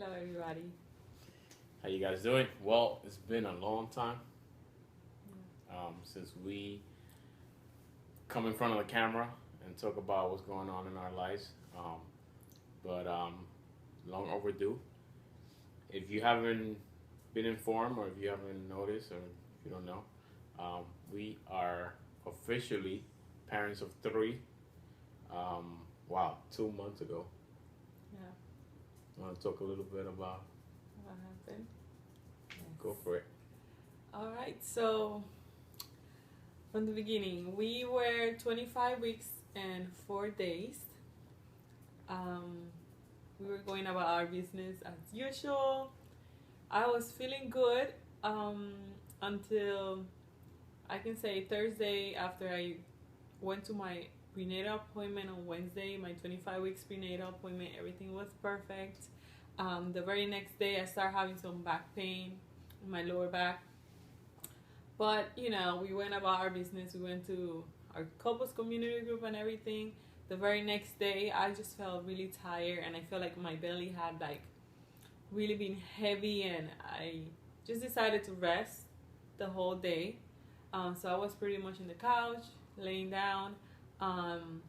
Hello, everybody. How you guys doing? Well, it's been a long time since we come in front of the camera and talk about what's going on in our lives. But long overdue. If you haven't been informed, or if you haven't noticed, or if you don't know, we are officially parents of three. Wow, 2 months ago. Yeah, I want to talk a little bit about. what happened? Go Yes. for it. All right, so from the beginning, we were 25 weeks and 4 days. Um, we were going about our business as usual. I was feeling good um, until I can say Thursday after I went to my prenatal appointment on Wednesday, my 25 weeks prenatal appointment, everything was perfect. The very next day, I started having some back pain in my lower back. But, we went about our business. We went to our couples community group and everything. The very next day, I just felt really tired and I felt like my belly had like really been heavy, and I just decided to rest the whole day. So I was pretty much in the couch, laying down. Um,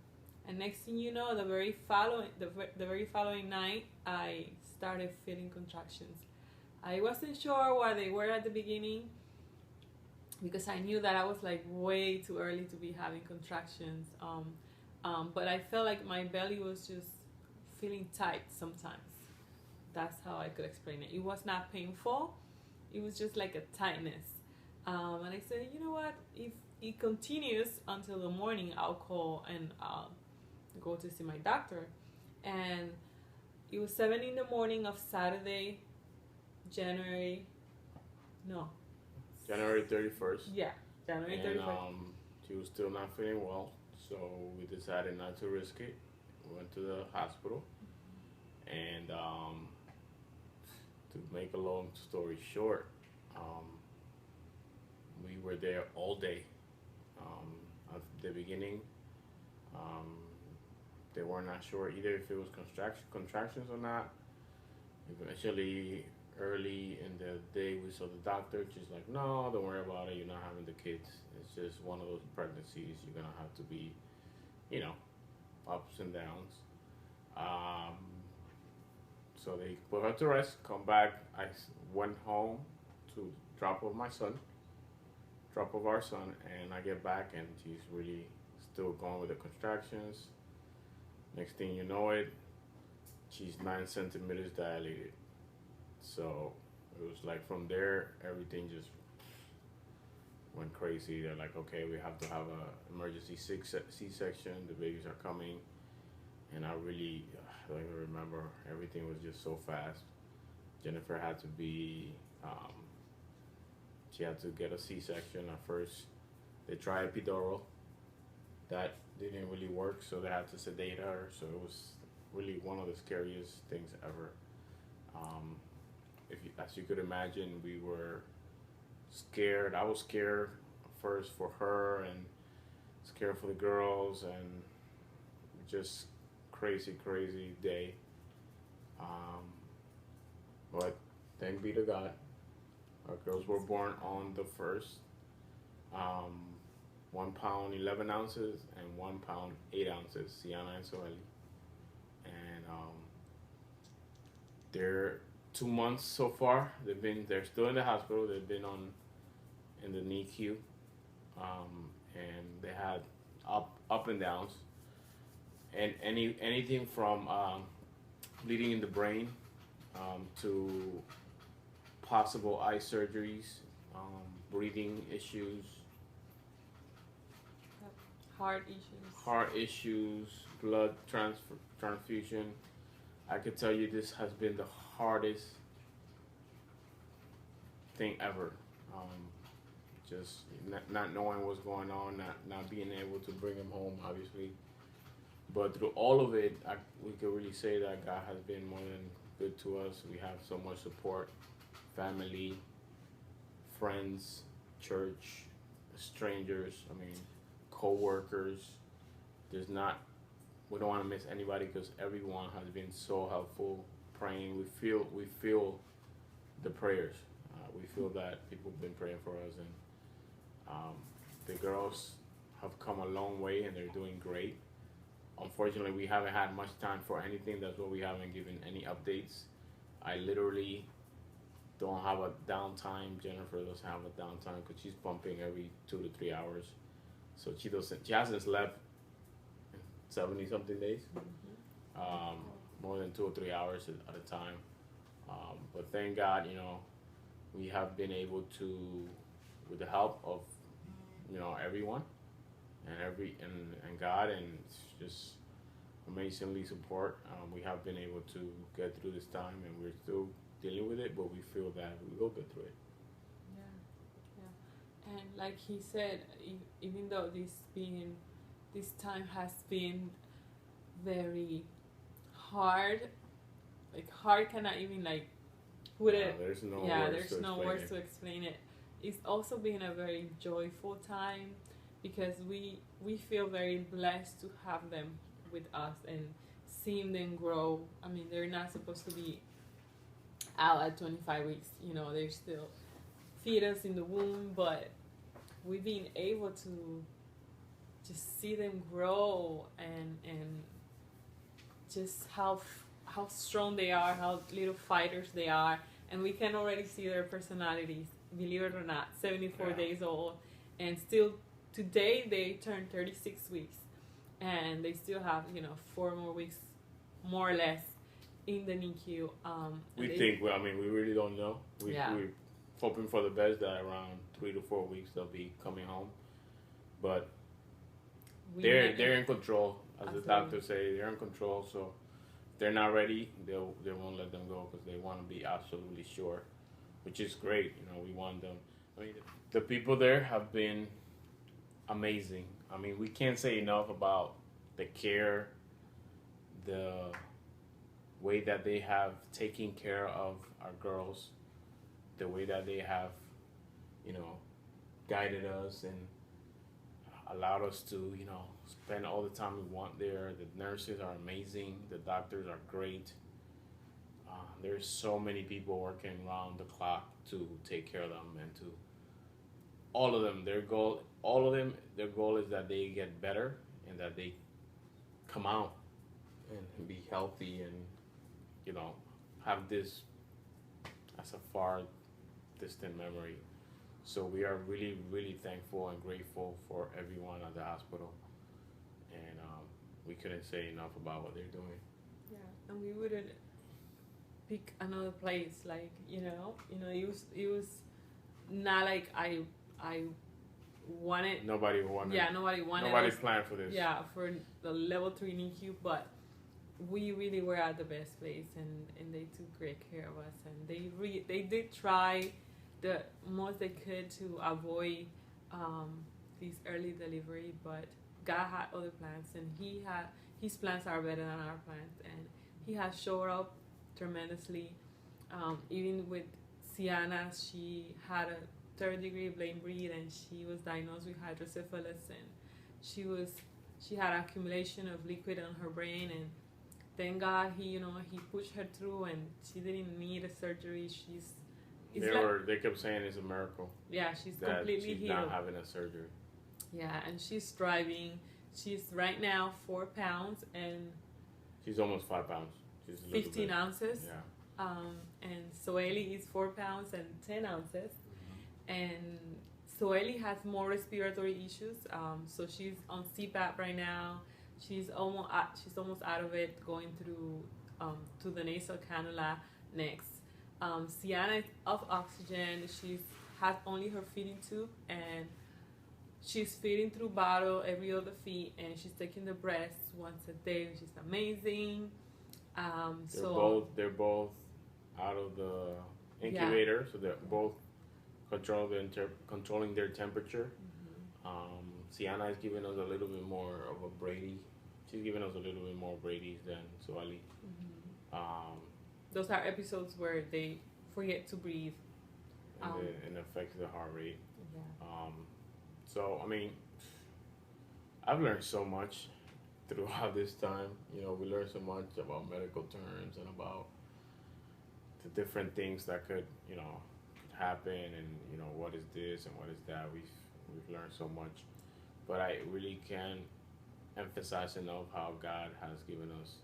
and next thing you know, the very following night, I started feeling contractions. I wasn't sure what they were at the beginning because I knew that I was like way too early to be having contractions. But I felt like my belly was just feeling tight sometimes. That's how I could explain it. It was not painful. It was just like a tightness. And I said, you know what? If it continues until the morning, I'll call and go to see my doctor. And it was 7 in the morning of Saturday, January. No. January 31st. Yeah, January And 31st. she was still not feeling well, so we decided not to risk it. We went to the hospital, and to make a long story short, we were there all day. At the beginning, um, they were not sure either if it was contractions or not. Eventually, early in the day, we saw the doctor. She's like, "No, don't worry about it. You're not having the kids. It's just one of those pregnancies. You're gonna have to be, you know, ups and downs." Um, so they put her to rest. Come back. Went home to drop off our son, and I get back, and she's really still going with the contractions. Next thing you know, she's 9 centimeters dilated. So it was like from there, everything just went crazy. They're like, okay, we have to have a emergency C-section. The babies are coming, and I really don't even remember. Everything was just so fast. Jennifer had to be, she had to get a C-section at first. They tried epidural. That didn't really work, so they had to sedate her. So it was really one of the scariest things ever. Um, as you could imagine, we were scared. I was scared first for her and scared for the girls, and just crazy day. Um, but thank be to God, our girls were born on the first. Um, 1 pound 11 ounces and 1 pound 8 ounces, Sienna and Soeli, and they're 2 months so far. They're still in the hospital. They've been in the NICU, and they had up and downs, and anything from bleeding in the brain, to possible eye surgeries, breathing issues, Heart issues. blood transfusion. I could tell you this has been the hardest thing ever. Just not knowing what's going on, not being able to bring him home, obviously. But through all of it, we could really say that God has been more than good to us. We have so much support, family, friends, church, strangers. I mean, co-workers. There's not. We don't want to miss anybody because everyone has been so helpful, praying. We feel the prayers. We feel that people have been praying for us, and the girls have come a long way, and they're doing great. Unfortunately, we haven't had much time for anything. That's why we haven't given any updates. I literally don't have a downtime. Jennifer doesn't have a downtime because she's pumping every 2 to 3 hours. So she hasn't slept in 70 something days. More than 2 or 3 hours at a time. But thank God, we have been able to, with the help of, everyone and God, and just amazingly support. We have been able to get through this time, and we're still dealing with it, but we feel that we will get through it. Yeah. And like he said, even though this time has been very hard, like hard cannot even like put it. There's no words to explain it. It's also been a very joyful time because we feel very blessed to have them with us and seeing them grow. I mean, they're not supposed to be out at 25 weeks. They're still fetus in the womb, but we've been able to just see them grow and just how strong they are, how little fighters they are, and we can already see their personalities. Believe it or not, 74 days old, and still today they turned 36 weeks, and they still have 4 more weeks, more or less, in the NICU. We really don't know. We're hoping for the best that around 3 to 4 weeks they'll be coming home, but they're in control, as the doctors say. They're in control, so if they're not ready, they won't let them go because they want to be absolutely sure, which is great. We want them. I mean, the people there have been amazing. I mean, we can't say enough about the care, the way that they have taken care of our girls, the way that they have, guided us and allowed us to, spend all the time we want there. The nurses are amazing. The doctors are great. There's so many people working around the clock to take care of them, and to all of them, their goal is that they get better and that they come out and be healthy and, have this as a far distant memory. So we are really, really thankful and grateful for everyone at the hospital, and we couldn't say enough about what they're doing. Yeah, and we wouldn't pick another place, like it was not like I wanted. Nobody wanted. Yeah, nobody wanted. Nobody planned for this. Yeah, for the level 3 NICU, but we really were at the best place, and they took great care of us, and they did try the most they could to avoid this early delivery, but God had other plans, and his plans are better than our plans, and he has showed up tremendously. Even with Sienna, she had a 3rd-degree brain bleed, and she was diagnosed with hydrocephalus, and she had accumulation of liquid on her brain, and thank God he pushed her through, and she didn't need a surgery. They kept saying it's a miracle. Yeah, she's completely healed. She's not having a surgery. Yeah, and she's thriving. She's right now 4 pounds and she's almost 5 pounds. She's 15 ounces. Yeah. And Soeli is 4 pounds and 10 ounces. And Soeli has more respiratory issues. So she's on CPAP right now. She's almost out of it, going through to the nasal cannula next. Sienna is off oxygen. She has only her feeding tube, and she's feeding through bottle every other feed, and she's taking the breasts once a day, which is amazing. They're both out of the incubator, so they're both controlling their temperature. Mm-hmm. Sienna is giving us a little bit more of a Brady. She's giving us a little bit more Brady's than Soeli. Mm-hmm. Those are episodes where they forget to breathe. And it affects the heart rate. Yeah. So, I mean, I've learned so much throughout this time. We learned so much about medical terms and about the different things that could, could happen, and what is this and what is that. We've learned so much, but I really can't emphasize enough how God has given us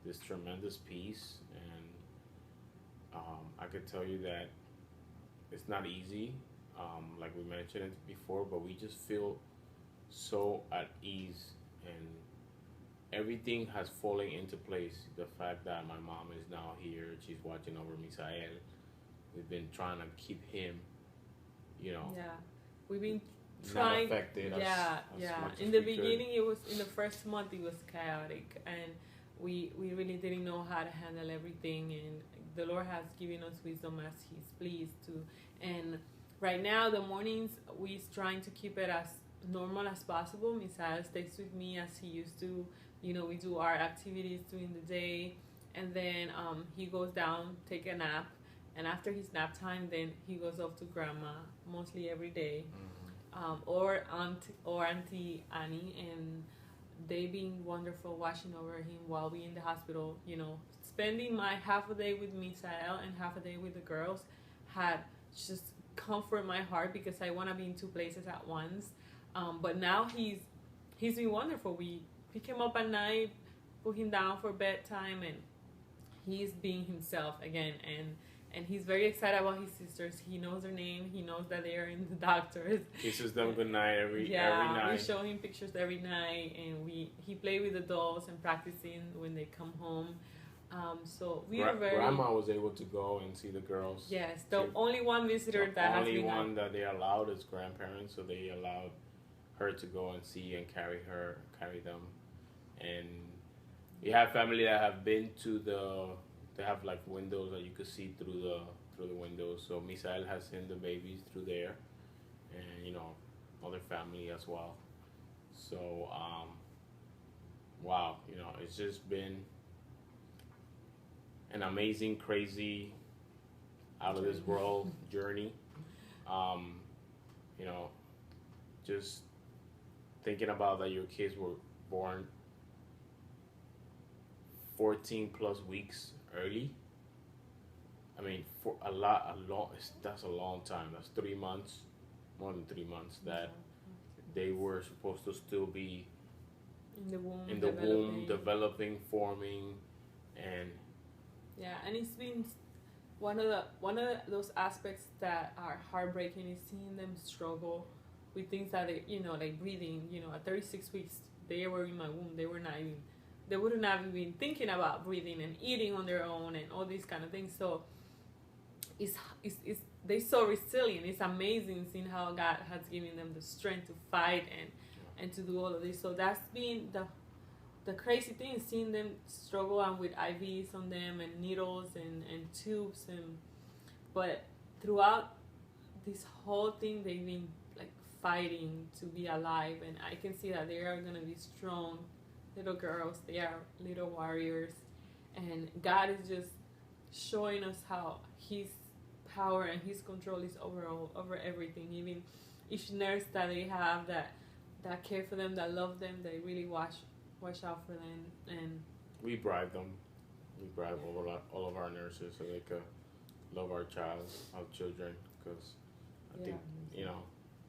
this tremendous peace, and I could tell you that it's not easy, like we mentioned it before, but we just feel so at ease, and everything has fallen into place. The fact that my mom is now here, she's watching over Misael. We've been trying to keep him, Yeah, we've been not trying. affected. Yeah, as yeah. much In as the we could. beginning, it was in the first month, it was chaotic, and we really didn't know how to handle everything. And the Lord has given us wisdom as He's pleased to. And right now, the mornings we're trying to keep it as normal as possible. Misael stays with me as he used to. We do our activities during the day, and then he goes down, take a nap, and after his nap time, then he goes off to grandma mostly every day, or Auntie Annie, and they being wonderful watching over him while we in the hospital. Spending my half a day with Misael and half a day with the girls had just comfort my heart, because I want to be in two places at once. But now he's been wonderful. We pick him up at night, put him down for bedtime, and he's being himself again. And he's very excited about his sisters. He knows their name. He knows that they are in the doctors. Kisses them good night every night. We show him pictures every night, and he play with the dolls and practicing when they come home. So we are very. Grandma was able to go and see the girls. Yes, the only one visitor that has been. The only one that they allowed is grandparents, so they allowed her to go and see and carry them. And we have family that have been to they have like windows that you could see through the windows. So Misael has seen the babies through there, and other family as well. So wow, it's just been an amazing, crazy, out of this world journey. Just thinking about that your kids were born 14 plus weeks early. I mean, for that's a long time. That's 3 months, more than 3 months that they were supposed to still be in the womb, developing, forming, and and it's been one of those aspects that are heartbreaking is seeing them struggle with things that like breathing. At 36 weeks they were in my womb. They wouldn't have even been thinking about breathing and eating on their own and all these kind of things. So it's they're so resilient. It's amazing seeing how God has given them the strength to fight and to do all of this. So that's been the crazy thing, is seeing them struggle and with IVs on them and needles and tubes, but throughout this whole thing they've been like fighting to be alive, and I can see that they are gonna be strong little girls. They are little warriors, and God is just showing us how His power and His control is over everything. Even each nurse that they have that care for them, that love them, they really watch out for them. And we bribe them. We bribe all of our nurses so they could love our children, because I think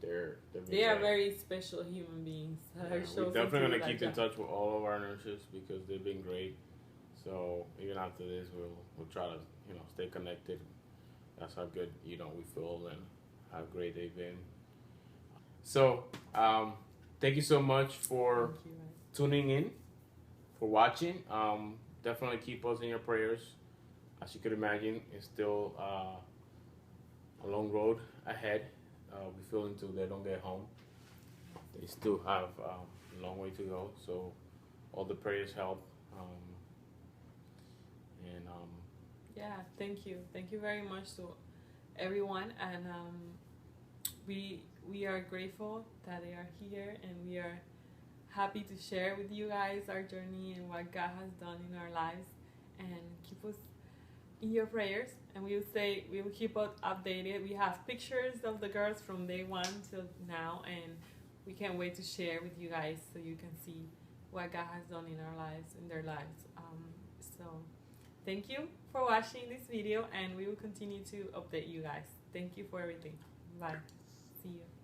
they are very special human beings. We're definitely going to keep in touch with all of our nurses because they've been great. So even after this, we'll try to stay connected. That's how good we feel and how great they've been. So thank you so much for tuning in, for watching. Definitely keep us in your prayers. As you could imagine, it's still a long road ahead. We feel until they don't get home. They still have a long way to go. So all the prayers help. Thank you very much to everyone, and we are grateful that they are here, and we are happy to share with you guys our journey and what God has done in our lives, and keep us in your prayers, and we will keep us updated. We have pictures of the girls from day one till now, and we can't wait to share with you guys so you can see what God has done in our lives, in their lives. So thank you for watching this video, and we will continue to update you guys. Thank you for everything. Bye. See you.